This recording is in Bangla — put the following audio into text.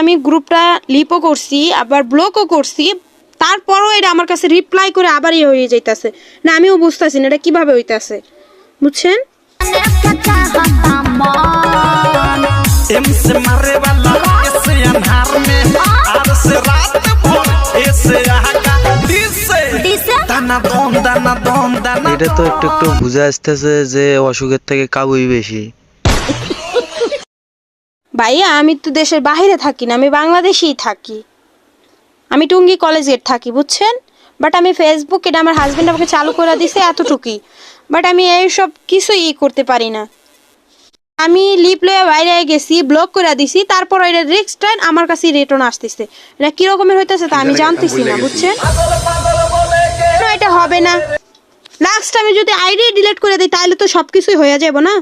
আমি গ্রুপটা লিপও করছি আবার ব্লকও করছি, তারপরও এটা আমার কাছে রিপ্লাই করে আবার হয়ে যাইতাছে না। আমিও বুঝতেছি না এটা কিভাবে হইতাছে, বুঝছেন? এটা তো একটু একটু বুঝে আসতেছে যে অসুখের থেকে কাবুই বেশি। ভাইয়া আমি তো দেশের বাইরে থাকি না, আমি বাংলাদেশেই থাকি, আমি টুঙ্গি কলেজের থাকি, বুঝছেন? বাট আমি ফেসবুক এটা আমার হাজব্যান্ড আমাকে চালু করে দিছে এতটুকুই, বাট আমি এইসব কিছুই করতে পারি না। আমি লিপ লয়ে বাইরে গেছি, ব্লক করে দিছি, তারপর এটা নেক্সট টাইম আমার কাছে রিটার্ন আসতেছে। এটা কি রকমের হইতেছে তা আমি জানতেছি না, বুঝছেন? না এটা হবে না, লাস্ট আমি যদি আইডি ডিলিট করে দিই তাহলে তো সবকিছুই হয়ে যাবে না।